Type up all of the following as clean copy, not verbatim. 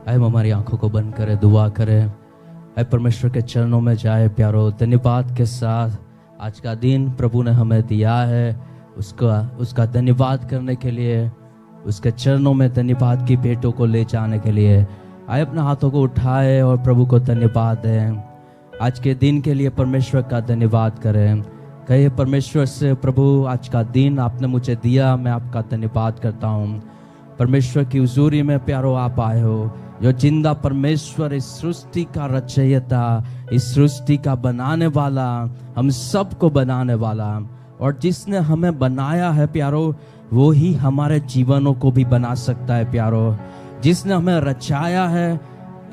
आए हम हमारी आंखों को बंद करें, दुआ करें, आए परमेश्वर के चरणों में जाए। प्यारो, धन्यवाद के साथ आज का दिन प्रभु ने हमें दिया है, उसका धन्यवाद करने के लिए, उसके चरणों में धन्यवाद की भेंटों को ले जाने के लिए आए अपने हाथों को उठाए और प्रभु को धन्यवाद दें। आज के दिन के लिए परमेश्वर का धन्यवाद करें। कहे परमेश्वर से, प्रभु आज का दिन आपने मुझे दिया, मैं आपका धन्यवाद करता हूँ। परमेश्वर की हुजूरी में प्यारो आप आए हो, जो जिंदा परमेश्वर, इस सृष्टि का रचयिता, इस सृष्टि का बनाने वाला, हम सबको बनाने वाला, और जिसने हमें बनाया है प्यारो, वो ही हमारे जीवनों को भी बना सकता है। प्यारो, जिसने हमें रचाया है,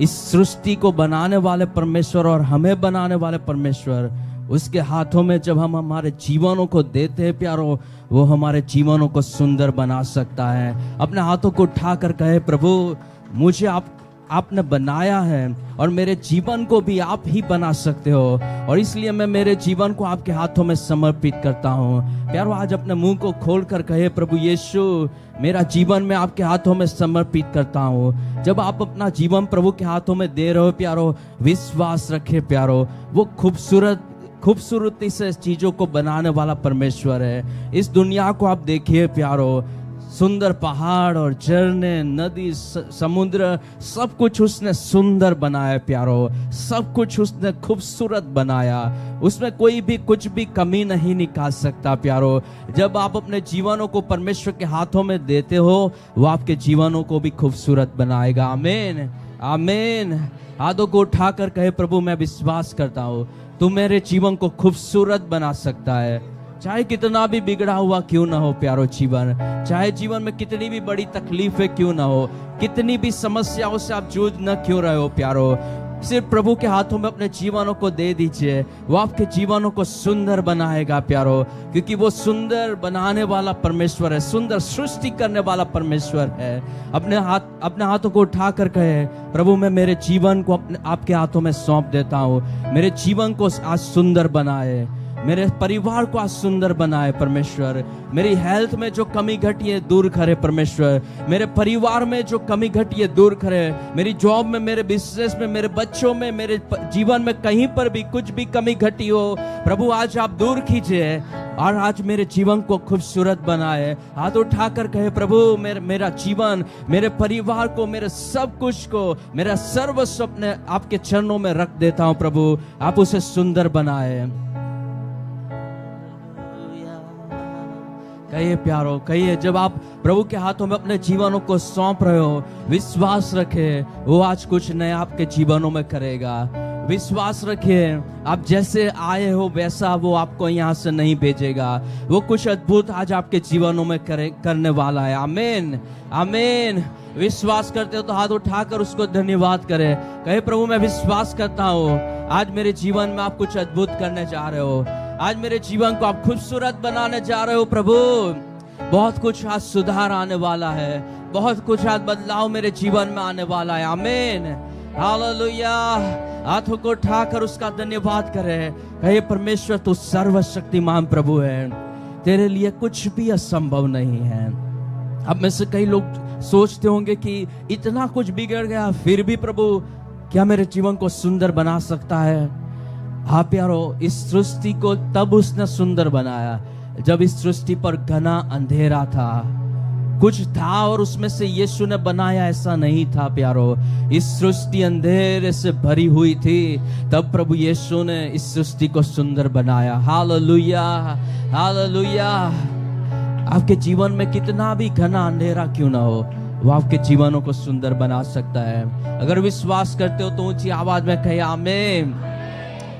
इस सृष्टि को बनाने वाले परमेश्वर और हमें बनाने वाले परमेश्वर, उसके हाथों में जब हम हमारे जीवनों को देते हैं प्यारो, वो हमारे जीवनों को सुंदर बना सकता है। अपने हाथों को उठाकर कहे, प्रभु मुझे आपने बनाया है और मेरे जीवन को भी आप ही बना सकते हो, और इसलिए मैं मेरे जीवन को आपके हाथों में समर्पित करता हूँ। प्यारो, आज अपने मुंह को खोल कर कहे, प्रभु यीशु मेरा जीवन में आपके हाथों में समर्पित करता हूँ। जब आप अपना जीवन प्रभु के हाथों में दे रहे हो प्यारो, विश्वास रखे प्यारो, वो खूबसूरती से चीजों को बनाने वाला परमेश्वर है। इस दुनिया को आप देखिए प्यारो, सुंदर पहाड़ और झरने, नदी, समुद्र, सब कुछ उसने सुंदर बनाया प्यारो, सब कुछ उसने खूबसूरत बनाया, उसमें कोई भी कुछ भी कमी नहीं निकाल सकता प्यारो। जब आप अपने जीवनों को परमेश्वर के हाथों में देते हो, वो आपके जीवनों को भी खूबसूरत बनाएगा। आमीन, आमीन। हाथों को उठाकर कहे, प्रभु मैं विश्वास करता हूँ तू मेरे जीवन को खूबसूरत बना सकता है। चाहे कितना भी बिगड़ा हुआ क्यों ना हो प्यारो जीवन, चाहे जीवन में कितनी भी बड़ी तकलीफें क्यों ना हो, कितनी भी समस्याओं से आप जूझ न क्यों रहे हो प्यारो, सिर्फ प्रभु के हाथों में अपने जीवनों को दे दीजिए, वो आपके जीवनों को सुंदर बनाएगा प्यारो, क्योंकि वो सुंदर बनाने वाला परमेश्वर है, सुंदर सृष्टि करने वाला परमेश्वर है। अपने हाथों को उठाकर कहे, प्रभु मैं मेरे जीवन को आपके हाथों में सौंप देता हूँ। मेरे जीवन को आज सुंदर बनाए, मेरे परिवार को आज सुंदर बनाए परमेश्वर। मेरी हेल्थ में जो कमी घटी है दूर करे परमेश्वर, मेरे परिवार में जो कमी घटी है दूर करे, मेरी जॉब में, मेरे बिजनेस में, मेरे बच्चों में, मेरे जीवन में कहीं पर भी कुछ भी कमी घटी हो प्रभु आज आप दूर कीजिए और आज मेरे जीवन को खूबसूरत बनाए। हाथ उठाकर कहे, प्रभु मेरा जीवन, मेरे परिवार को, मेरे सब कुछ को, मेरा सर्वस्व अपने आपके चरणों में रख देता हूँ प्रभु, आप उसे सुंदर बनाए। कहिए प्यारो, कहिए, जब आप प्रभु के हाथों में अपने जीवनों को सौंप रहे हो, विश्वास रखे वो आज कुछ नया आपके जीवनों में करेगा। विश्वास रखिए, आप जैसे आए हो वैसा वो आपको यहाँ से नहीं भेजेगा, वो कुछ अद्भुत आज आपके जीवनों में करने वाला है। आमीन, आमीन। विश्वास करते हो तो हाथ उठाकर उसको धन्यवाद करें। कहे, प्रभु मैं विश्वास करता हूँ आज मेरे जीवन में आप कुछ अद्भुत करने जा रहे हो, आज मेरे जीवन को आप खूबसूरत बनाने जा रहे हो प्रभु। बहुत कुछ आज सुधार आने वाला है, बहुत कुछ आज बदलाव मेरे जीवन में आने वाला है। आमीन, हालेलुया। हाथों को उठाकर उसका धन्यवाद करें। कहे, परमेश्वर तू सर्वशक्तिमान प्रभु है, तेरे लिए कुछ भी असंभव नहीं है। अब में से कई लोग सोचते होंगे कि इतना कुछ बिगड़ गया फिर भी प्रभु क्या मेरे जीवन को सुंदर बना सकता है? हाँ प्यारो, इस सृष्टि को तब उसने सुंदर बनाया जब इस सृष्टि पर घना अंधेरा था, कुछ था और उसमें से यीशु ने बनाया, ऐसा नहीं था प्यारो। इस सृष्टि अंधेरे से भरी हुई थी, तब प्रभु यीशु ने इस सृष्टि को सुंदर बनाया। Hallelujah, hallelujah. आपके जीवन में कितना भी घना अंधेरा क्यों ना हो, वो आपके जीवनों को सुंदर बना सकता है। अगर विश्वास करते हो तो ऊंची आवाज में कहे, आमीन,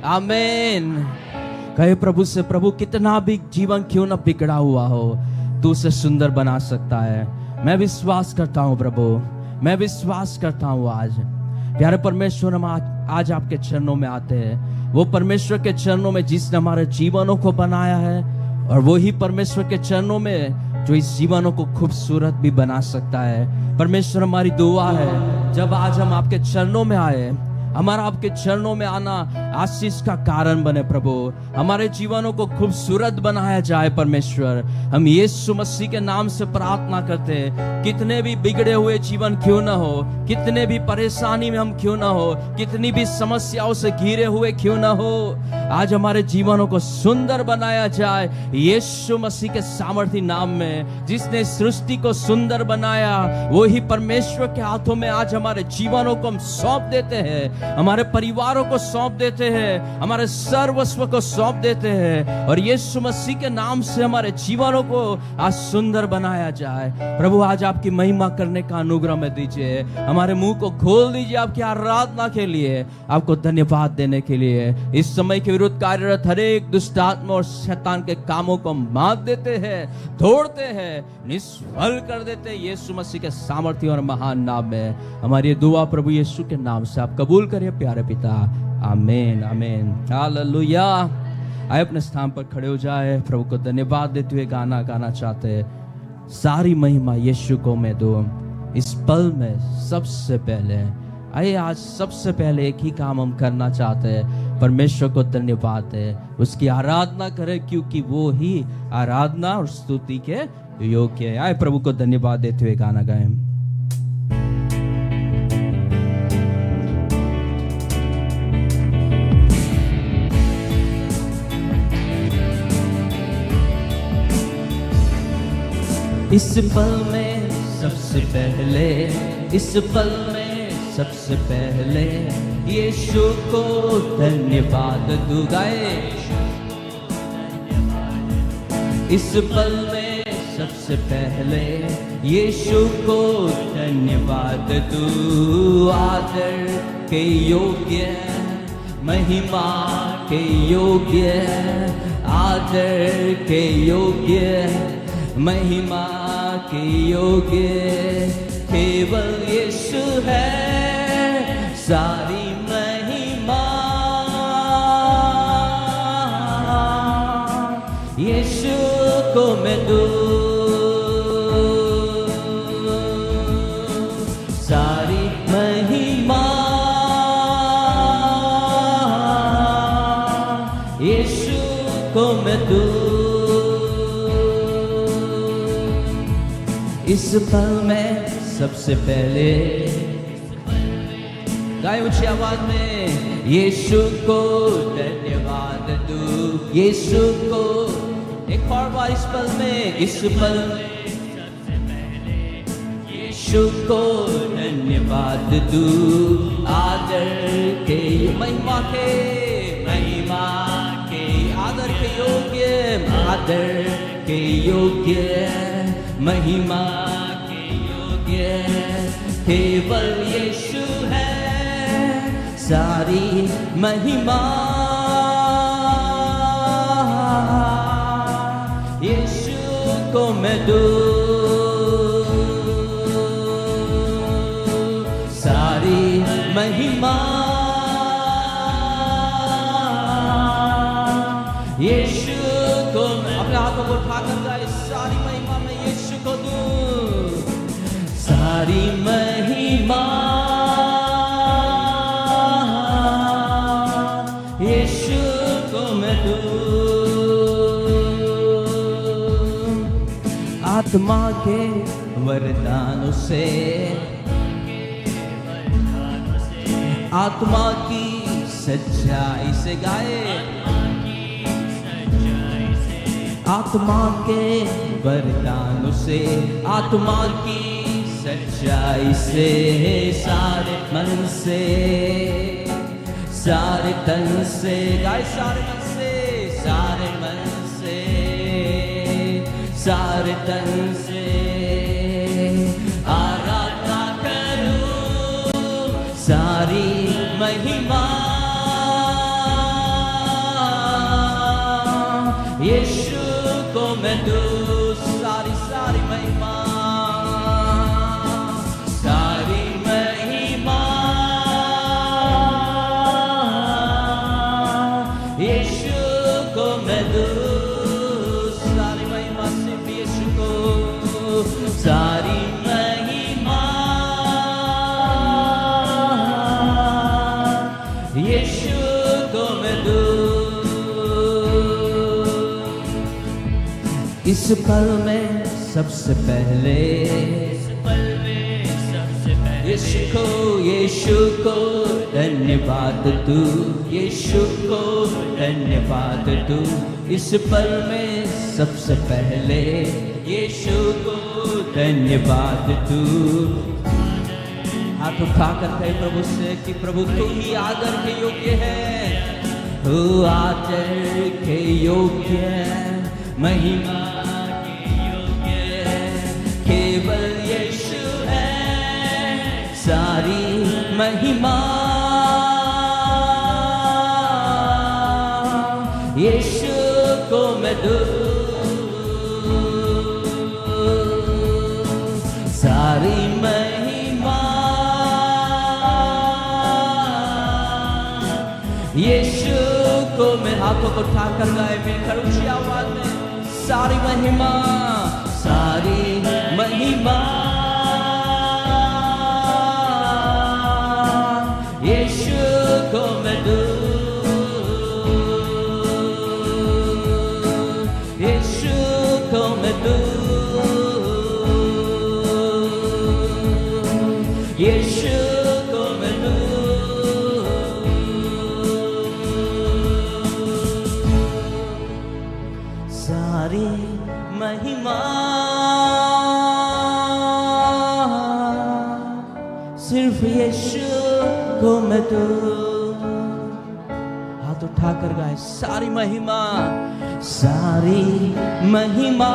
आमीन। कहे प्रभु से, प्रभु कितना भी जीवन क्यों ना बिगड़ा हुआ हो, तू उसे सुंदर बना सकता है। मैं विश्वास करता हूँ प्रभु, मैं विश्वास करता हूँ। आज प्यारे परमेश्वर, हम आज आपके चरणों में आते हैं, वो परमेश्वर के चरणों में जिसने हमारे जीवनों को बनाया है, और वही परमेश्वर के चरणों में जो इस जीवनों को खूबसूरत भी बना सकता है। परमेश्वर, हमारी दुआ है जब आज हम आपके चरणों में आए, हमारा आपके चरणों में आना आशीष का कारण बने प्रभु। हमारे जीवनों को खूबसूरत बनाया जाए परमेश्वर। हम यीशु मसीह के नाम से प्रार्थना करते हैं, कितने भी बिगड़े हुए जीवन क्यों ना हो, कितने भी परेशानी में हम क्यों ना हो, कितनी भी समस्याओं से घिरे हुए क्यों ना हो, आज हमारे जीवनों को सुंदर बनाया जाए यीशु मसीह के सामर्थी नाम में। जिसने सृष्टि को सुंदर बनाया वो ही परमेश्वर के हाथों में आज हमारे जीवनों को हम सौंप देते हैं, हमारे परिवारों को सौंप देते हैं, हमारे सर्वस्व को सौंप देते हैं, और यीशु मसीह के नाम से हमारे जीवनों को आज सुंदर बनाया जाए। प्रभु आज आपकी महिमा करने का अनुग्रह में दीजिए, हमारे मुंह को खोल दीजिए आपकी आराधना के लिए, आपको धन्यवाद देने के लिए। इस समय के विरुद्ध कार्यरत हर एक दुष्ट आत्मा और शैतान के कामों को मार देते हैं, तोड़ते हैं, निष्फल कर देते हैं यीशु मसीह के सामर्थ्य और महान नाम में। हमारी दुआ प्रभु यीशु के नाम से आप कबूल करिए प्यारे पिता, आमीन आमीन हालेलुया। आए अपने स्थान पर खड़े हो जाए, प्रभु को धन्यवाद देते हुए गाना गाना चाहते हैं। सारी महिमा यीशु को मैं दूं इस पल में सबसे पहले। आइए आज सबसे पहले एक ही काम हम करना चाहते हैं, परमेश्वर को धन्यवाद है, उसकी आराधना करें, क्योंकि वो ही आराधना और स्तुति के योग्य है। आए प्रभु को धन्यवाद देते हुए गाना गाएं। इस पल में सबसे पहले, इस पल में सबसे पहले यीशु को धन्यवाद दूंगाए। इस पल में सबसे पहले यीशु को धन्यवाद दूं। आदर के योग्य, महिमा के योग्य, आदर के योग्य, महिमा के योग्य केवल यीशु है। सारी महिमा यीशु को मैं दूं, सारी महिमा यीशु को मैं दूं। इस पल में सबसे पहले गाए ऊंची आवाज में, यीशु को धन्यवाद दूं, यीशु को। एक और बार इस पल में, इस पल में सबसे पहले यीशु को धन्यवाद दूं। आदर के, महिमा के, महिमा के, आदर के योग्य, आदर के योग्य, महिमा के योग्य केवल यीशु है। सारी महिमा यीशु को मैं दूं, सारी महिमा यीशु को। अपने हाथों को उठाकर गाए, सारी महिमा मैं यीशु को दूं, सारी महिमा यीशु को मैं दूं। आत्मा के वरदानों से, आत्मा की सच्चाई से गाए, आत्मा के वरदानों से, आत्मा की सच्चाई से, सारे मन से, सारे तन से गाए, सारे मन से, सारे मन से, सारे तन से आराधना करूं। सारी महिमा यीशु को मैं दूं, सारी सारी महिमा, सारी महिमा यीशु को मैं दूं, सारी महिमा सिर्फ यीशु को, सारी महिमा इस पल में सबसे पहले, यीशु को धन्यवाद तू, यीशु को धन्यवाद तू। इस पल में सबसे पहले यीशु को धन्यवाद तू। हाथ उठाकर कहे प्रभु से कि प्रभु तू ही आदर के योग्य है, तू आदर के योग्य, महिमा के योग्य, केवल यीशु है सारी महिमा। यीशु को मैं दूं सारी महिमा, यीशु को मैं, हाथों को उठाकर गाए मिलकर ऊंची आवाज में, सारी महिमा, सारी महिमा यीशु को मैं दूं, यीशु को मैं दूं, यीशु को मैं दूं। सारी महिमा सिर्फ यीशु को मैं दूं। हाथ उठाकर गाए, सारी महिमा, सारी महिमा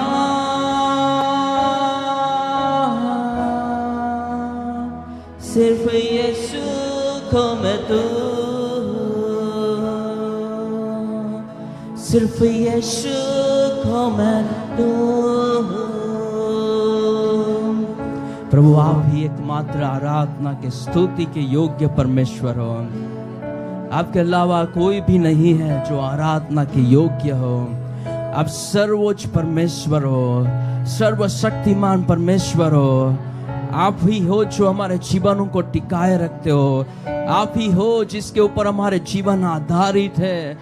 सिर्फ यीशु को मैं दूं, सिर्फ यीशु को मैं दूं। प्रभु आप ही एकमात्र आराधना के, स्तुति के योग्य परमेश्वर हो। आपके अलावा कोई भी नहीं है जो आराधना के योग्य हो। आप सर्वोच्च परमेश्वर हो, सर्वशक्तिमान परमेश्वर हो। आप ही हो जो हमारे जीवनों को टिकाए रखते हो। आप ही हो जिसके ऊपर हमारे जीवन आधारित है।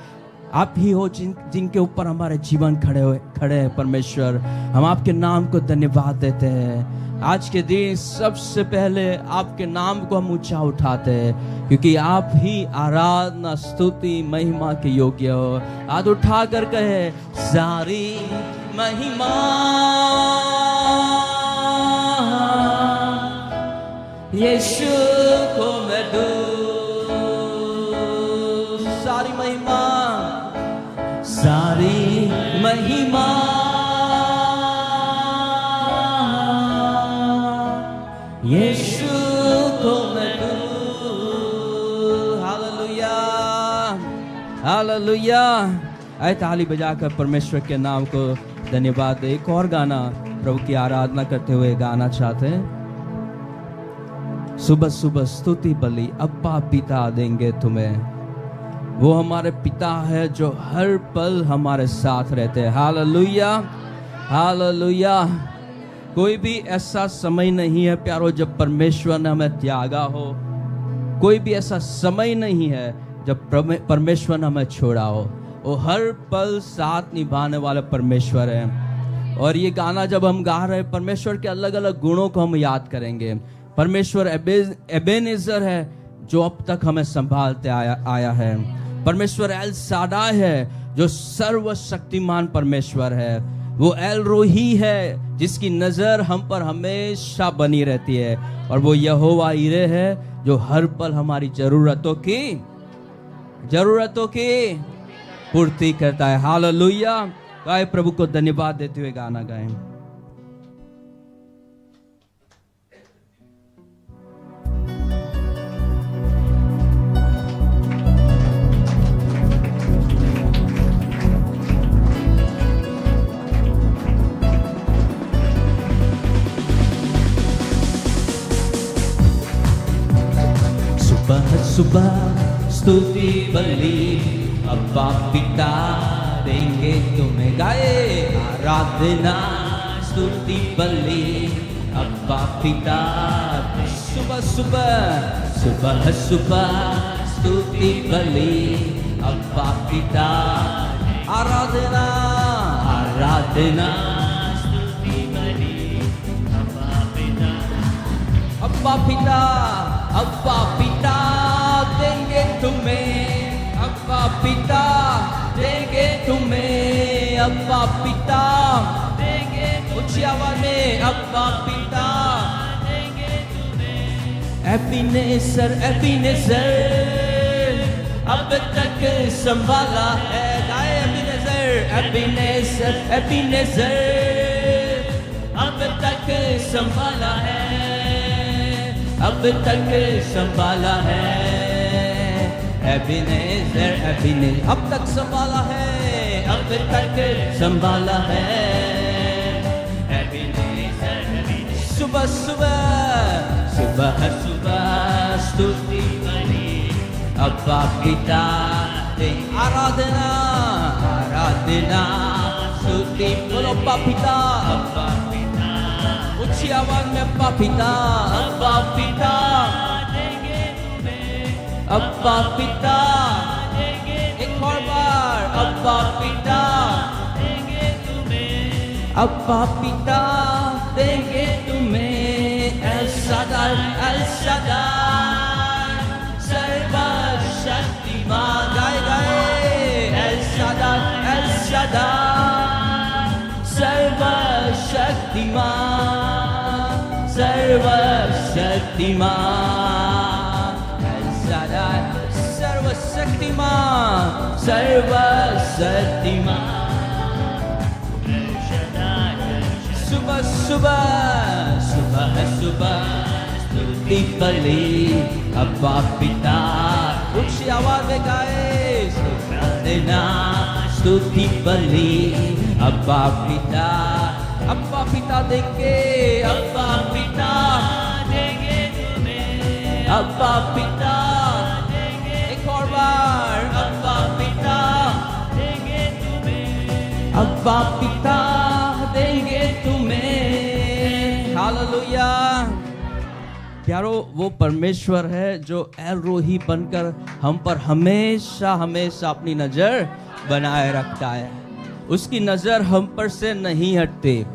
आप ही हो जिनके ऊपर हमारे जीवन खड़े हैं परमेश्वर। हम आपके नाम को धन्यवाद देते हैं। आज के दिन सबसे पहले आपके नाम को हम ऊंचा उठाते हैं, क्योंकि आप ही आराधना, स्तुति, महिमा के योग्य हो। हाथ उठाकर कहे, सारी महिमा यीशु को मैं दूं, सारी महिमा, सारी महिमा यीशु को मैं दूं। Hallelujah, hallelujah. आए ताली बजाकर परमेश्वर के नाम को धन्यवाद दे। एक और गाना प्रभु की आराधना करते हुए गाना चाहते हैं। सुबह सुबह स्तुति बलि अब्बा पिता देंगे तुम्हें। वो हमारे पिता है जो हर पल हमारे साथ रहते हैं। Hallelujah, hallelujah. कोई भी ऐसा समय नहीं है प्यारो जब परमेश्वर ने हमें त्यागा हो। कोई भी ऐसा समय नहीं है जब परमेश्वर ने हमें छोड़ा हो। वो हर पल साथ निभाने वाले परमेश्वर है। और ये गाना जब हम गा रहे हैं, परमेश्वर के अलग अलग गुणों को हम याद करेंगे। परमेश्वर एबेनेजर है जो अब तक हमें संभालते आया है। परमेश्वर एल शादाई है जो सर्वशक्तिमान परमेश्वर है। वो एल रोही है जिसकी नजर हम पर हमेशा बनी रहती है। और वो यहोवा इरे है जो हर पल हमारी जरूरतों की पूर्ति करता है। हालेलुया। गाए प्रभु को धन्यवाद देते हुए गाना गाएं। सुबह स्तुति बलि अब्बा पिता देंगे तुम्हें। गाए आराधना स्तुति बलि अब्बा पिता। सुबह सुबह सुबह सुबह स्तुति बलि अब्बा पिता। आराधना आराधना अब्बा पिता देंगे तुम्हें, अब्बा पिता देंगे तुम्हें, अब्बा पिता देंगे, ऊंची आवाज में अब्बा पिता देंगे तुम्हें। एबीनेजर एबीनेजर अब तक संभाला है, गाए एबीनेजर एबीनेजर एबीनेजर अब तक संभाला है, अब तक संभाला है। एबीनेजर एबीनेजर अब तक संभाला है, अब तक संभाला है। एबीनेजर एबीनेजर सुबह सुबह सुबह सुबह स्तुति बनी, अब्बा पिता आराधना आराधना स्तुति, बोलो अब्बा पिता, अब्बा पिता, ऊंची आवाज में अब्बा पिता, अब्बा पिता देंगे तुम्हें, अब्बा पिता देंगे, एक और बार अब्बा पिता देंगे तुम्हें, अब्बा पिता देंगे तुम्हें। एल शादाई सर्वशक्तिमान, गाए गाए एल शादाई सर्वशक्तिमान सर्वशक्तिमान, एल शादाई सर्वशक्तिमान सर्वशक्तिमान। सुबह सुबह सुबह सुबह स्तुति बलि, अब्बा पिता, ऊंची आवाज में गाए देना स्तुति बलि, अब्बा पिता, अब्बा पिता देंगे, अब्बा पिता देंगे तुम्हें, अब्बा पिता देंगे, एक और बार अब्बा पिता देंगे तुम्हें, अब्बा पिता देंगे तुम्हें। हालेलुया। प्यारो, वो परमेश्वर है जो एल रोही बनकर हम पर हमेशा हमेशा अपनी नजर बनाए रखता है। उसकी नजर हम पर से नहीं हटती,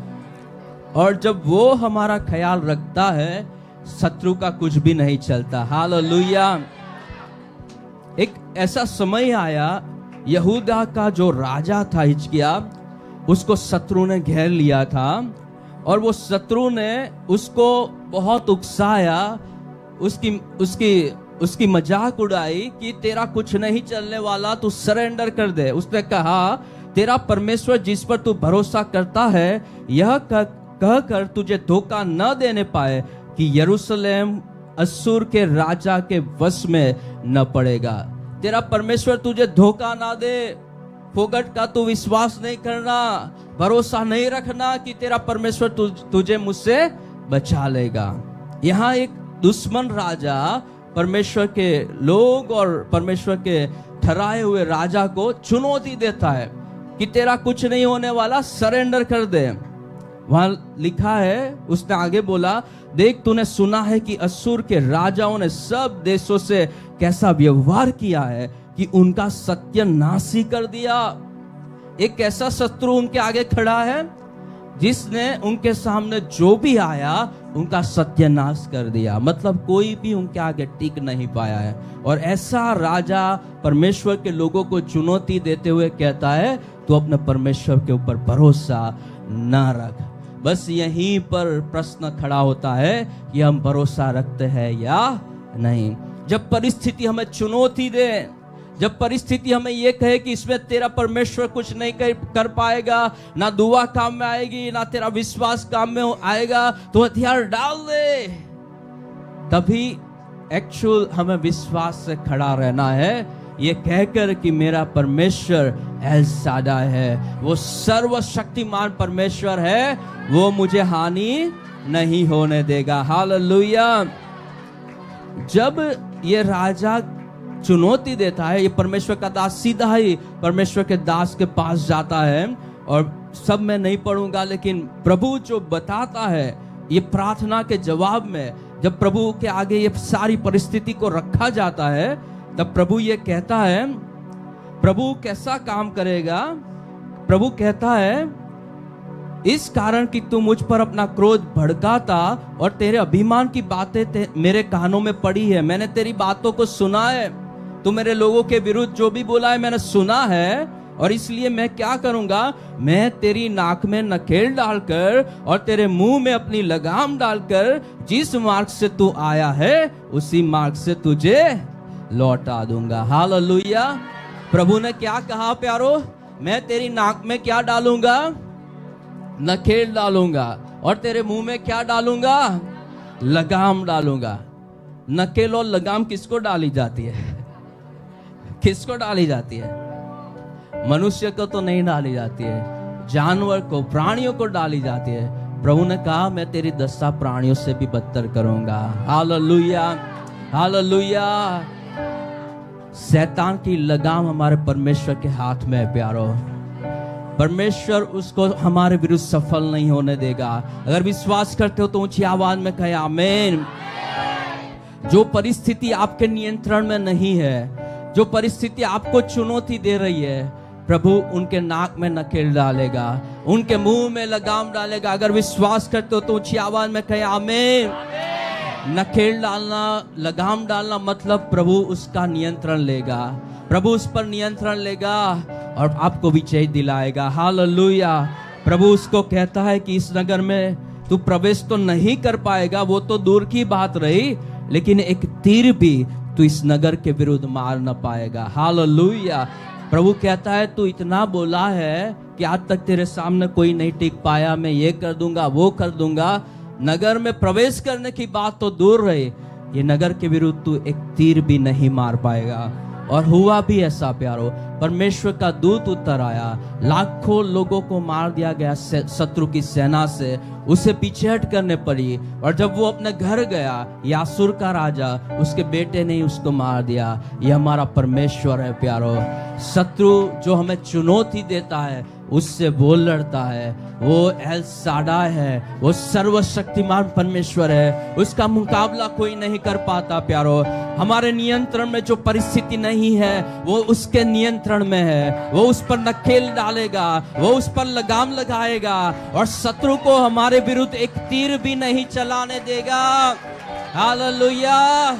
और जब वो हमारा ख्याल रखता है शत्रु का कुछ भी नहीं चलता। हालेलुया। एक ऐसा समय आया, यहूदा का जो राजा था हिजकिय्याह, उसको शत्रु ने घेर लिया था, और वो शत्रु ने उसको बहुत उकसाया, उसकी मजाक उड़ाई कि तेरा कुछ नहीं चलने वाला, तू सरेंडर कर दे। उसने कहा तेरा परमेश्वर जिस पर तू भरोसा करता है, यह कहकर तुझे धोखा न देने पाए कि यरूशलेम अश्शूर के राजा के वश में न पड़ेगा। तेरा परमेश्वर तुझे धोखा ना दे, फोगट का तू विश्वास नहीं करना, भरोसा नहीं रखना कि तेरा परमेश्वर तुझे मुझसे बचा लेगा। यहाँ एक दुश्मन राजा परमेश्वर के लोग और परमेश्वर के ठहराए हुए राजा को चुनौती देता है कि तेरा कुछ नहीं होने वाला, सरेंडर कर दे। वहां लिखा है, उसने आगे बोला, देख तूने सुना है कि अश्शूर के राजाओं ने सब देशों से कैसा व्यवहार किया है कि उनका सत्यानाश कर दिया। एक ऐसा शत्रु उनके आगे खड़ा है जिसने उनके सामने जो भी आया उनका सत्यानाश कर दिया। मतलब कोई भी उनके आगे टिक नहीं पाया है। और ऐसा राजा परमेश्वर के लोगों को चुनौती देते हुए कहता है, तू अपने परमेश्वर के ऊपर भरोसा ना रख। बस यहीं पर प्रश्न खड़ा होता है कि हम भरोसा रखते हैं या नहीं। जब परिस्थिति हमें चुनौती दे, जब परिस्थिति हमें ये कहे कि इसमें तेरा परमेश्वर कुछ नहीं कर पाएगा, ना दुआ काम में आएगी, ना तेरा विश्वास काम में आएगा, तो हथियार डाल दे, तभी एक्चुअल हमें विश्वास से खड़ा रहना है, ये कहकर कि मेरा परमेश्वर एल शादाई है, वो सर्वशक्तिमान परमेश्वर है, वो मुझे हानि नहीं होने देगा। हालेलुया। जब ये राजा चुनौती देता है, ये परमेश्वर का दास सीधा ही परमेश्वर के दास के पास जाता है, और सब मैं नहीं पढ़ूंगा, लेकिन प्रभु जो बताता है ये प्रार्थना के जवाब में, जब प्रभु के आगे ये सारी परिस्थिति को रखा जाता है, तब प्रभु ये कहता है, प्रभु कैसा काम करेगा। प्रभु कहता है इस कारण कि तू मुझ पर अपना क्रोध भड़काता और तेरे अभिमान की बातें मेरे कानों में पड़ी है। मैंने तेरी बातों को सुना है, तू मेरे लोगों के विरुद्ध जो भी बोला है मैंने सुना है, और इसलिए मैं क्या करूंगा, मैं तेरी नाक में नकेल डालकर और तेरे मुंह में अपनी लगाम डालकर जिस मार्ग से तू आया है उसी मार्ग से तुझे लौटा दूंगा। हालेलुया। प्रभु ने क्या कहा प्यारो, मैं तेरी नाक में क्या डालूंगा, नकेल डालूंगा, और तेरे मुंह में क्या डालूंगा, लगाम डालूंगा। नकेल और लगाम किसको डाली जाती है? किसको डाली जाती है? मनुष्य को तो नहीं डाली जाती है, जानवर को, प्राणियों को डाली जाती है। प्रभु ने कहा मैं तेरी दशा प्राणियों से भी बदतर करूंगा। Hallelujah, hallelujah. शैतान की लगाम हमारे परमेश्वर के हाथ में है प्यारो। परमेश्वर उसको हमारे विरुद्ध सफल नहीं होने देगा। अगर विश्वास करते हो तो ऊंची आवाज में कहे आमीन। जो परिस्थिति आपके नियंत्रण में नहीं है, जो परिस्थिति आपको चुनौती दे रही है, प्रभु उनके नाक में नकेल डालेगा, उनके मुंह में लगाम डालेगा। अगर विश्वास करते हो तो ऊंची आवाज में कहे आमीन। नकेल डालना, लगाम डालना मतलब प्रभु उसका नियंत्रण लेगा, प्रभु उस पर नियंत्रण लेगा और आपको विजय दिलाएगा। हालेलुया। प्रभु उसको कहता है कि इस नगर में तू प्रवेश तो नहीं कर पाएगा, वो तो दूर की बात रही, लेकिन एक तीर भी तू इस नगर के विरुद्ध मार न पाएगा। हालेलुया। प्रभु कहता है तू इतना बोला है कि आज तक तेरे सामने कोई नहीं टिक पाया, मैं ये कर दूंगा, वो कर दूंगा। नगर में प्रवेश करने की बात तो दूर रहे, ये नगर के विरुद्ध तू एक तीर भी नहीं मार पाएगा। और हुआ भी ऐसा प्यारो, परमेश्वर का दूत उतर आया, लाखों लोगों को मार दिया गया शत्रु की सेना से, उसे पीछे हट करने पड़ी। और जब वो अपने घर गया, यासुर का राजा, उसके बेटे ने उसको मार दिया। ये हमारा परमेश्वर है प्यारो। शत्रु जो हमें चुनौती देता है उससे वो लड़ता है, वो एल शादाई है, वो सर्वशक्तिमान परमेश्वर है, उसका मुकाबला कोई नहीं कर पाता प्यारो। हमारे नियंत्रण में जो परिस्थिति नहीं है वो उसके नियंत्रण में है। वो उस पर नकेल डालेगा, वो उस पर लगाम लगाएगा और शत्रु को हमारे विरुद्ध एक तीर भी नहीं चलाने देगा। हालेलुया।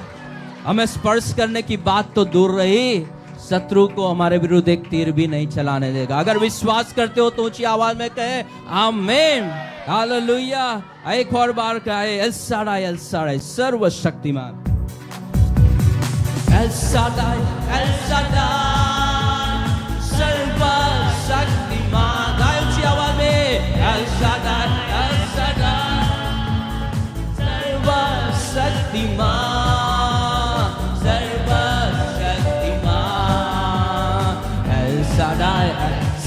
हमें स्पर्श करने की बात तो दूर रही, शत्रु को हमारे विरुद्ध एक तीर भी नहीं चलाने देगा। अगर विश्वास करते हो तो ऊंची आवाज में कहे आमीन। हालेलुया। एक और बार कहे एल शादाई, एल शादाई, सर्वशक्तिमान। एल शादाई, एल शादाई, सर्वशक्तिमान। गाए ऊंची आवाज में एल शादाई, एल शादाई, सर्वशक्तिमान, शादाई,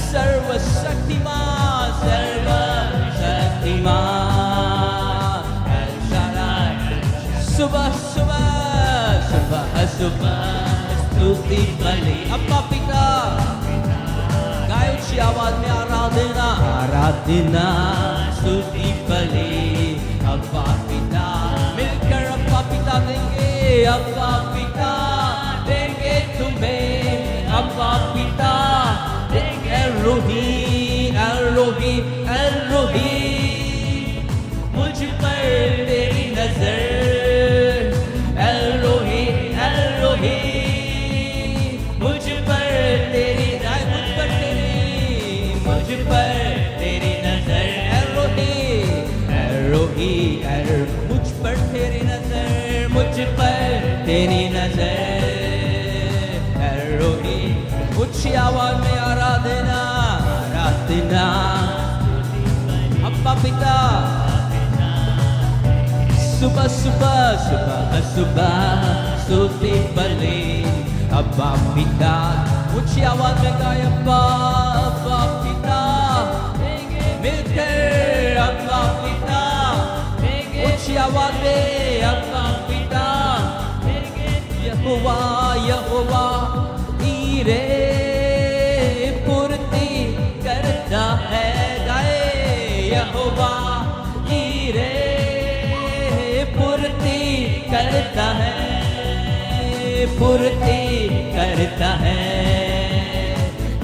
सर्वशक्तिमान, सर्वशक्तिमान, शादाई। सुबह सुबह सुबह सुबह स्तुति बलि अब्बा पिता। गाए ऊंची आवाज में आराधना, आराधना, स्तुति बलि अब्बा पिता। मिलकर अब्बा पिता देंगे, अब्बा पिता देंगे तुम्हें, अब्बा पिता एलोही, एलोही, एलोही। मुझ पर तेरी नजर, एलोही, एलोही। मुझ पर तेरी, मुझ पर तेरी, मुझ पर तेरी नजर, एलोही, एलोही, मुझ पर तेरी नजर, मुझ पर तेरी नजर, एलोही। ऊंची आवाज में आराधना, आराधना, अब्बा पिता। सुबह सुबह सुबह सुबह स्तुति बलि अब्बा पिता। ऊंची आवाज में गाए अब्बा, अब्बा पिता। मिलकर अब्बा पिता, ऊंची आवाज में अब्बा पिता। यहोवा, यहोवा ईरे पूर्ति करता है। गाए यहोवा ईरे पूर्ति करता है, पूर्ति करता है।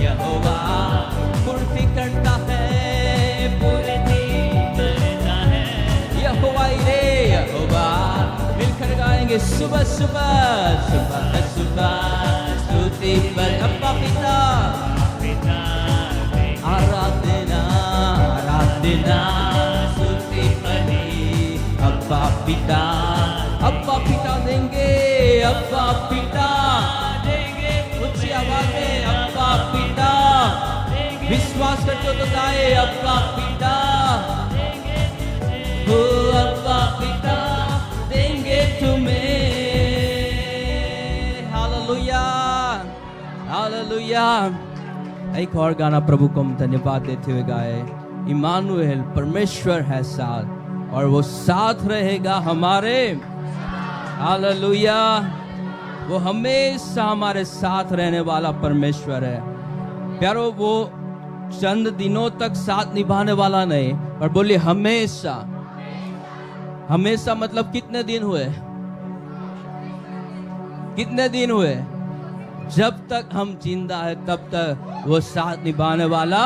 यहोवा पूर्ति करता है, पूर्ति के सुबह सुबह सुबह सुबह स्तुति पर अब्बा पिता आराधना आराधना स्तुति पर अब्बा पिता देंगे, अब्बा पिता देंगे, ऊंची आवाज में अब्बा पिता, विश्वास करते हो तो गाए अब्बा पिता, हो अब्बा पिता देंगे तुम्हें। Hallelujah hallelujah. एक और गाना प्रभु को हम धन्यवाद देते हुए गाए, इमानुएल परमेश्वर है साथ और वो साथ रहेगा हमारे। हालेलुया। वो हमेशा हमारे साथ रहने वाला परमेश्वर है प्यारो। वो चंद दिनों तक साथ निभाने वाला नहीं, और बोलिए हमेशा। हमेशा मतलब कितने दिन हुए? कितने दिन हुए? जब तक हम जिंदा है तब तक वो साथ निभाने वाला।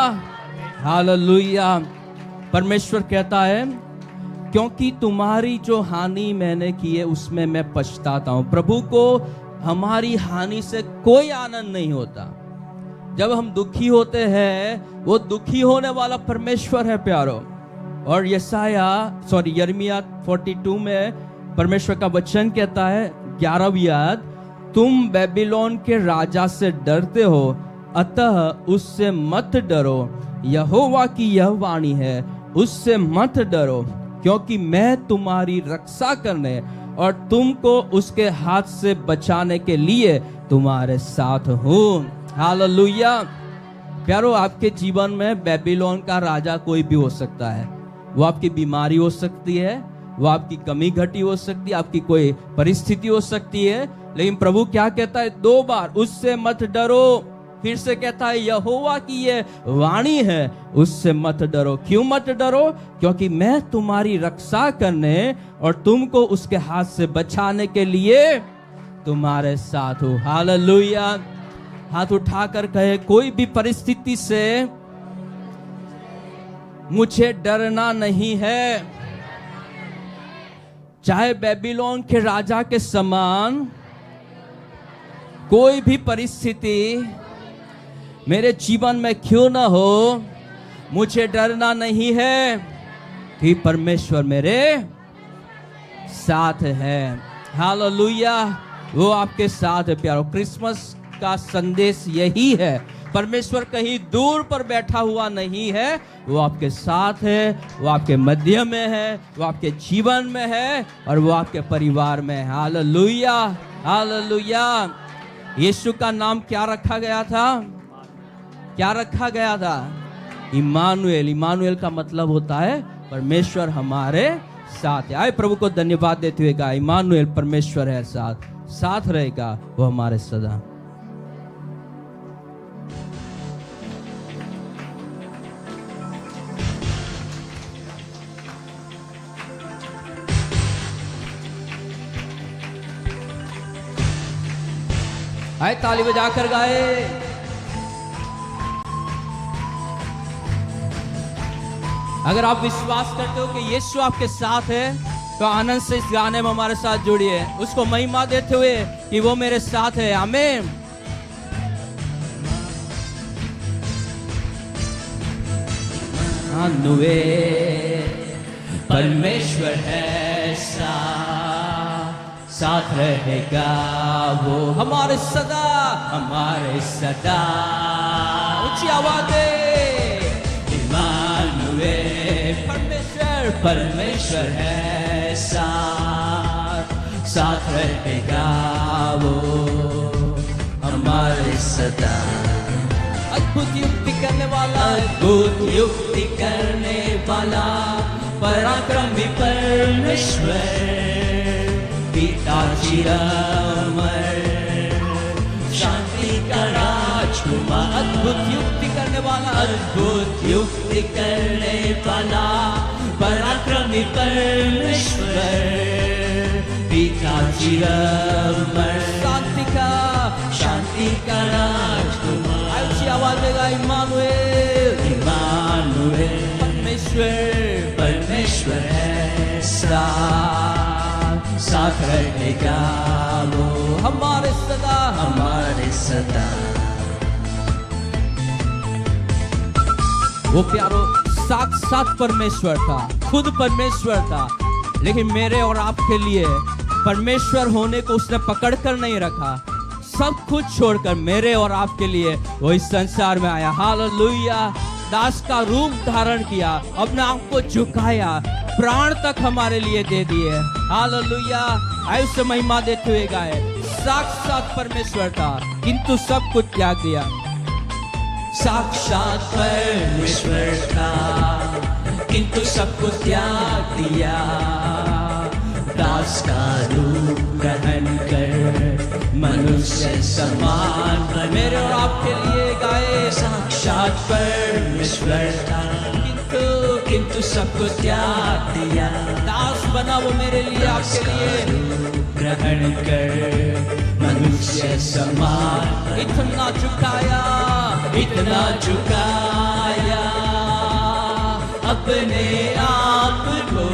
हालेलुया। परमेश्वर कहता है क्योंकि तुम्हारी जो हानि मैंने की है उसमें मैं पछताता हूं। प्रभु को हमारी हानि से कोई आनंद नहीं होता। जब हम दुखी होते हैं, वो दुखी होने वाला परमेश्वर है प्यारो। और यिर्मयाह 42 में परमेश्वर का वचन कहता है 11वीं आयत, तुम बेबीलोन के राजा से डरते हो, अतः उससे मत डरो। यहोवा की यह वाणी है, उससे मत डरो, क्योंकि मैं तुम्हारी रक्षा करने और तुमको उसके हाथ से बचाने के लिए तुम्हारे साथ हूं। हालेलुया। प्यारो, आपके जीवन में बेबीलोन का राजा कोई भी हो सकता है। वो आपकी बीमारी हो सकती है, वो आपकी कमी घटी हो सकती है, आपकी कोई परिस्थिति हो सकती है, लेकिन प्रभु क्या कहता है 2 बार, उससे मत डरो। फिर से कहता है यहोवा की ये वाणी है, उससे मत डरो। क्यों मत डरो? क्योंकि मैं तुम्हारी रक्षा करने और तुमको उसके हाथ से बचाने के लिए तुम्हारे साथ हूं। हालेलुया। हाथ उठाकर कहे, कोई भी परिस्थिति से मुझे डरना नहीं है। चाहे बेबीलोन के राजा के समान कोई भी परिस्थिति मेरे जीवन में क्यों ना हो, मुझे डरना नहीं है कि परमेश्वर मेरे साथ है। हालेलुया। वो आपके साथ है प्यारो। क्रिसमस का संदेश यही है, परमेश्वर कहीं दूर पर बैठा हुआ नहीं है, वो आपके साथ है, वो आपके मध्य में है, वो आपके जीवन में है और वो आपके परिवार में है। Hallelujah hallelujah. यीशु का नाम क्या रखा गया था? क्या रखा गया था? इमानुएल। इमानुएल का मतलब होता है परमेश्वर हमारे साथ है। आए प्रभु को धन्यवाद देते हुए कहा, इमानुएल परमेश्वर है साथ रहेगा वो हमारे सदा। आए ताली बजाकर गाए। अगर आप विश्वास करते हो कि यीशु आपके साथ है तो आनंद से इस गाने में हमारे साथ जुड़िए, उसको महिमा देते हुए कि वो मेरे साथ है। आमीन। परमेश्वर है साथ रहेगा वो हमारे सदा, हमारे सदा। ऊंची आवाज दे। परमेश्वर है साथ रहेगा वो हमारे सदा। अद्भुत युक्ति करने वाला, अद्भुत युक्ति करने वाला, पराक्रमी परमेश्वर, पिता चिरमर, शांति का राजकुमार। अद्भुत युक्ति करने वाला, अद्भुत युक्ति करने वाला, पराक्रमी परमेश्वर, पिता चिरमर, शांति का राजकुमार। ऐसी आवाज देगा इमानुएल। परमेश्वर है साथ साथ रहेगा वो हमारे सदा। वो प्यारो साक्षात परमेश्वर था, खुद परमेश्वर था, लेकिन मेरे और आपके लिए परमेश्वर होने को उसने पकड़ कर नहीं रखा। सब कुछ छोड़कर मेरे और आपके लिए वो इस संसार में आया। हालेलुया। दास का रूप धारण किया, अपने आप को झुकाया, प्राण तक हमारे लिए दे दिए। हालेलुया। आयु से महिमा देते हुए गाए। साक्षात परमेश्वर था किंतु सब कुछ त्याग दिया। साक्षात परमेश्वर था किंतु सब कुछ त्याग दिया। दास का रूप ग्रहण कर मनुष्य समान मेरे और आपके लिए गाए। साक्षात परमेश्वर था किंतु सब कुछ त्याग दिया। दास बना वो मेरे लिए आपके लिए ग्रहण कर मनुष्य समान। इतना झुकाया अपने आप को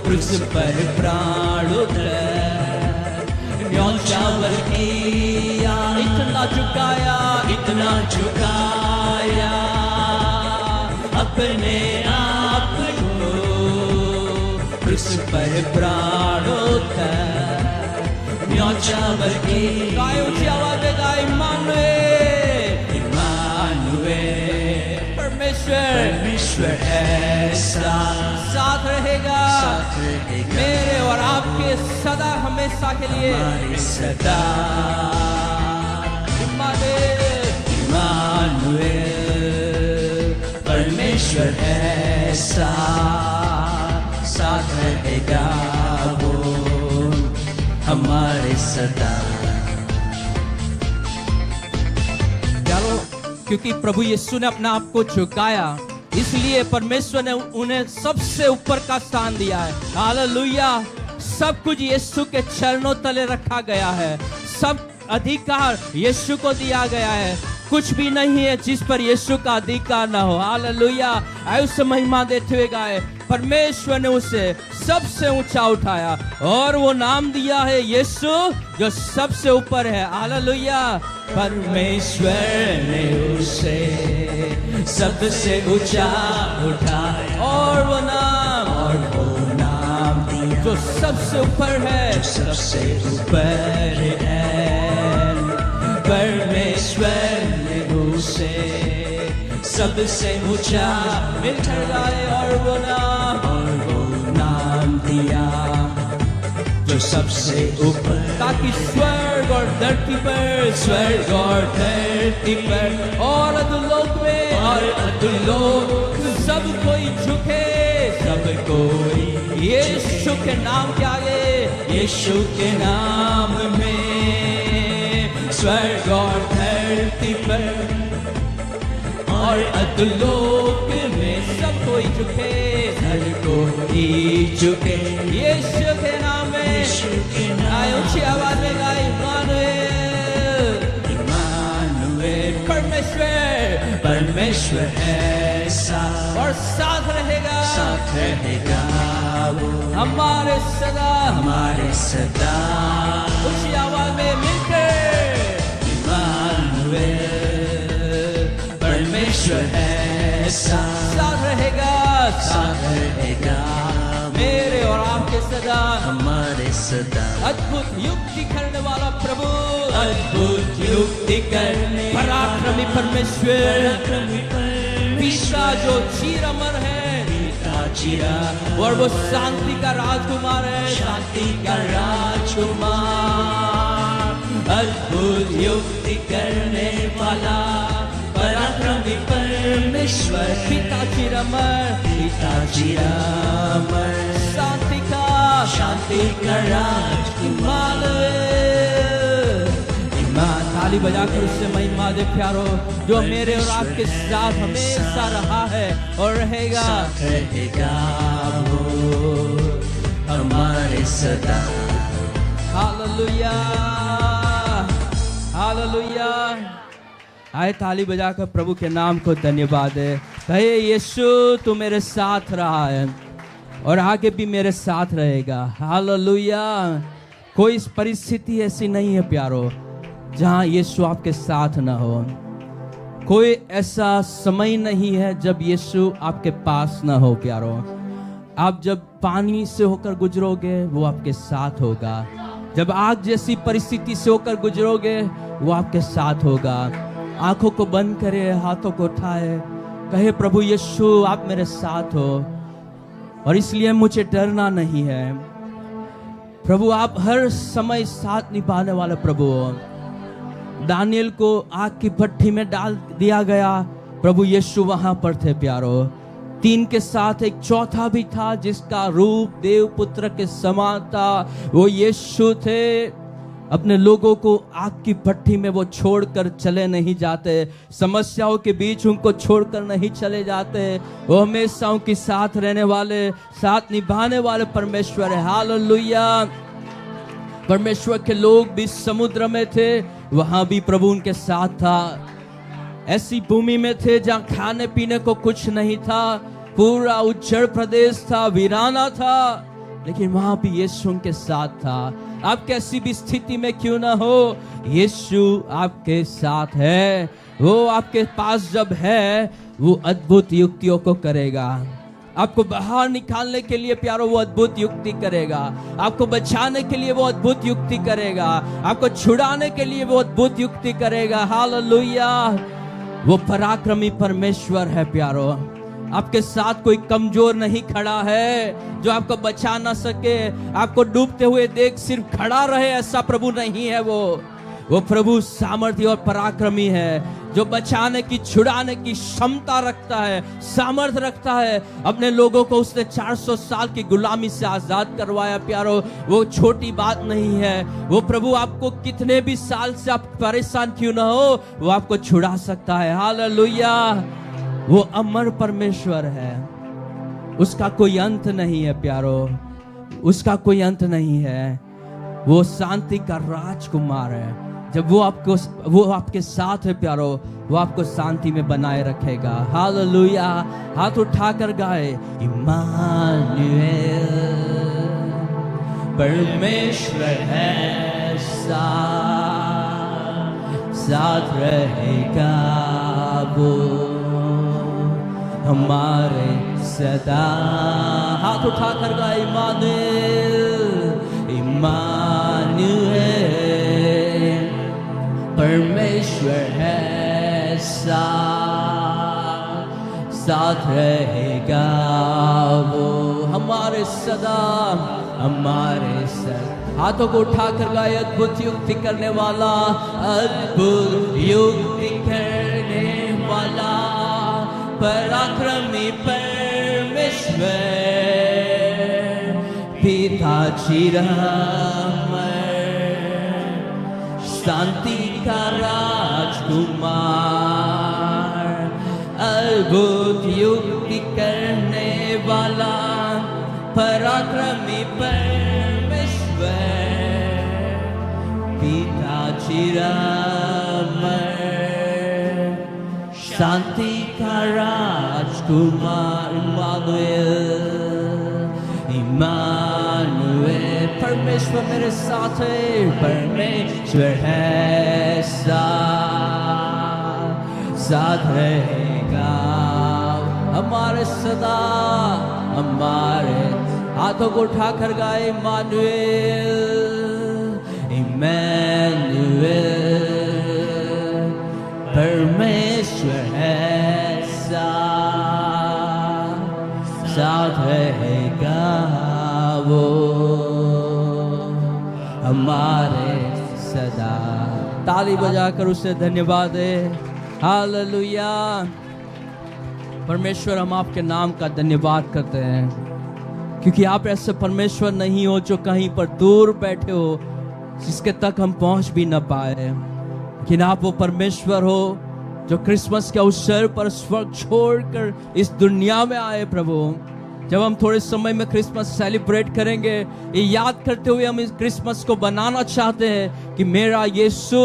क्रूस पर प्राण उतर न्योछावर किया। इतना झुकाया अपने आप को क्रूस पर प्राण उतर न्योछावर की। गाय ऊंची आवाज में गाय परमेश्वर ऐसा साथ रहेगा मेरे और आपके सदा हमेशा के लिए। सदा परमेश्वर ऐसा साथ रहेगा वो हमारे सदा। चलो, क्योंकि प्रभु यीशु ने अपने आप को झुकाया, इसलिए परमेश्वर ने उन्हें सबसे ऊपर का स्थान दिया है। हालेलुया। सब कुछ यीशु के चरणों तले रखा गया है। सब अधिकार यीशु को दिया गया है। कुछ भी नहीं है जिस पर यीशु का अधिकार ना हो। हालेलुया। आयु से महिमा देते हुए गाए। परमेश्वर ने उसे सबसे ऊंचा उठाया और वो नाम दिया है यीशु, जो सबसे ऊपर है। हालेलुया। परमेश्वर ने उसे सबसे ऊंचा उठाया और वो नाम दिया जो सबसे ऊपर है, सबसे ऊपर है। परमेश्वर ने उसे सबसे ऊंचा मिलकर गाए और वो नाम दिया जो सबसे ऊपर, ताकि स्वर्ग और धरती पर और अधोलोक में और अधोलोक सब कोई झुके, सब कोई यीशु के नाम के आगे, यीशु के नाम में स्वर्ग और धरती पर और अधोलोक में सब कोई झुके, हर कोई झुके यीशु के नाम में। आए ऊंची आवाज में गाए इम्मानुएल। परमेश्वर ऐसा और साथ रहेगा वो हमारे सदा। ऊंची आवाज में मिलकर इम्मानुएल। परमेश्वर ऐसा साथ रहेगा मेरे और आपके सदा, हमारे सदा। अद्भुत युक्ति करने वाला प्रभु, अद्भुत युक्ति करने पराक्रमी परमेश्वर, पिता जो चिर अमर है, और वो शांति का राजकुमार है, शांति का राजकुमार। अद्भुत युक्ति करने वाला पराक्रमी परमेश्वर, पिता चिरमर, शांति का राजकुमार। ताली बजाकर उससे महिमा दे प्यारो, जो मेरे और आपके साथ हमेशा रहा है और रहेगा वो हमारे सदा। Hallelujah, hallelujah. आए ताली बजाकर प्रभु के नाम को धन्यवाद है। कहे यीशु तू मेरे साथ रहा है, और आगे भी मेरे साथ रहेगा। हालेलुया। कोई परिस्थिति ऐसी नहीं है प्यारो जहां यीशु आपके साथ ना हो। कोई ऐसा समय नहीं है जब यीशु आपके पास ना हो प्यारो। आप जब पानी से होकर गुजरोगे वो आपके साथ होगा, जब आग जैसी परिस्थिति से होकर गुजरोगे वो आपके साथ होगा। आंखों को बंद करे, हाथों को उठाए, कहे प्रभु यीशु आप मेरे साथ हो और इसलिए मुझे डरना नहीं है। प्रभु आप हर समय साथ निभाने वाले प्रभु हो। दानियल को आग की भट्टी में डाल दिया गया, प्रभु यीशु वहां पर थे प्यारो। 3 के साथ एक चौथा भी था जिसका रूप देव पुत्र के समान था, वो यीशु थे। अपने लोगों को आग की भट्टी में वो छोड़कर चले नहीं जाते, समस्याओं के बीच उनको छोड़कर नहीं चले जाते। वो हमेशा उनके साथ रहने वाले, साथ निभाने वाले परमेश्वर है। हालेलुया। परमेश्वर के लोग भी समुद्र में थे, वहां भी प्रभु उनके साथ था। ऐसी भूमि में थे जहां खाने पीने को कुछ नहीं था, पूरा उज्जड़ प्रदेश था, वीराना था, लेकिन वहां भी यीशु उनके साथ था। आप कैसी भी स्थिति में क्यों ना हो, यीशु आपके साथ है। वो आपके पास जब है वो अद्भुत युक्तियों को करेगा। आपको बाहर निकालने के लिए प्यारो वो अद्भुत युक्ति करेगा, आपको बचाने के लिए वो अद्भुत युक्ति करेगा, आपको छुड़ाने के लिए वो अद्भुत युक्ति करेगा। हालेलुया। वो पराक्रमी परमेश्वर है प्यारो। आपके साथ कोई कमजोर नहीं खड़ा है जो आपको बचा ना सके, आपको डूबते हुए देख सिर्फ खड़ा रहे, ऐसा प्रभु नहीं है। वो प्रभु सामर्थ्य और पराक्रमी है, जो बचाने की, छुड़ाने की क्षमता रखता है, सामर्थ्य रखता है। अपने लोगों को उसने 400 साल की गुलामी से आजाद करवाया प्यारो। वो छोटी बात नहीं है। वो प्रभु आपको कितने भी साल से आप परेशान क्यों ना हो, वो आपको छुड़ा सकता है। हालेलुया। वो अमर परमेश्वर है, उसका कोई अंत नहीं है प्यारो, उसका कोई अंत नहीं है। वो शांति का राजकुमार है। जब वो आपके साथ है प्यारो, वो आपको शांति में बनाए रखेगा। हालेलुया। हाथ उठाकर गाए, इम्मानुएल परमेश्वर है, साथ रहेगा वो हमारे सदा। हाथ उठाकर गाए, इम्मानुएल, इम्मानुएल परमेश्वर है, साथ रहेगा वो हमारे सदा, हमारे सदा। हाथों को उठाकर गाए, अद्भुत युक्ति करने वाला, अद्भुत युक्ति करने वाला पराक्रमी परमेश्वर, पिता चिरंजीव, शांति का राजकुमार, अद्भुत युक्ति करने वाला पराक्रमी परमेश्वर, पिता चिरंजीव, शांति का राजकुमार। इम्मानुएल परमेश्वर मेरे साथ है, परमेश्वर है, साथ रहेगा हमारे सदा, हमारे। हाथों को उठाकर गाए, इम्मानुएल, इम्मानुएल परमेश्वर है, साथ रहेगा वो हमारे सदा। ताली बजाकर उसे धन्यवाद दे। हालेलुया। परमेश्वर हम आपके नाम का धन्यवाद करते हैं, क्योंकि आप ऐसे परमेश्वर नहीं हो जो कहीं पर दूर बैठे हो, जिसके तक हम पहुंच भी न पाए, लेकिन आप वो परमेश्वर हो जो क्रिसमस के अवसर पर स्वर्ग छोड़कर इस दुनिया में आए। प्रभु, जब हम थोड़े समय में क्रिसमस सेलिब्रेट करेंगे, ये याद करते हुए हम इस क्रिसमस को बनाना चाहते हैं कि मेरा यीशु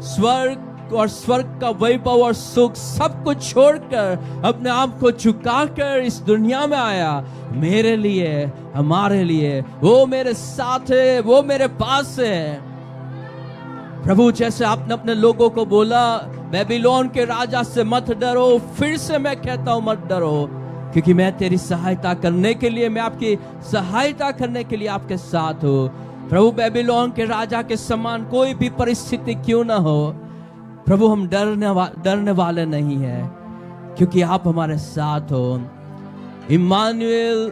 स्वर्ग लोक और स्वर्ग का वैभव और सुख सब कुछ छोड़कर अपने आप को झुकाकर इस दुनिया में आया मेरे लिए, हमारे लिए। वो मेरे साथ है, वो मेरे पास है। प्रभु, जैसे आपने अपने लोगों को बोला बेबीलोन के राजा से मत डरो, फिर से मैं कहता हूं मत डरो, क्योंकि मैं तेरी सहायता करने के लिए, मैं आपकी सहायता करने के लिए आपके साथ हूं। प्रभु, बेबीलोन के राजा के समान कोई भी परिस्थिति क्यों ना हो, प्रभु हम डरने वाले नहीं है, क्योंकि आप हमारे साथ हो। इम्मानुएल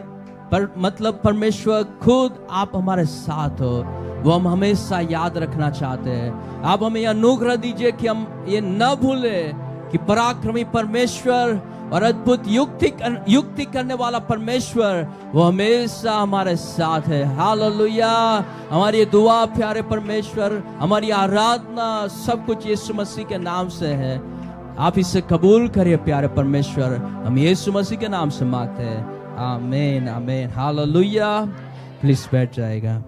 मतलब परमेश्वर खुद आप हमारे साथ हो, वो हम हमेशा याद रखना चाहते हैं। आप हमें अनुग्रह दीजिए कि हम ये न भूले कि पराक्रमी परमेश्वर और अद्भुत युक्ति करने वाला परमेश्वर वो हमेशा हमारे साथ है। हालेलुया। हमारी दुआ प्यारे परमेश्वर, हमारी आराधना सब कुछ यीशु मसीह के नाम से है। आप इसे कबूल करिए प्यारे परमेश्वर, हम यीशु मसीह के नाम से मांगते हैं। आमीन आमीन। हालेलुया। प्लीज बैठ जाएगा।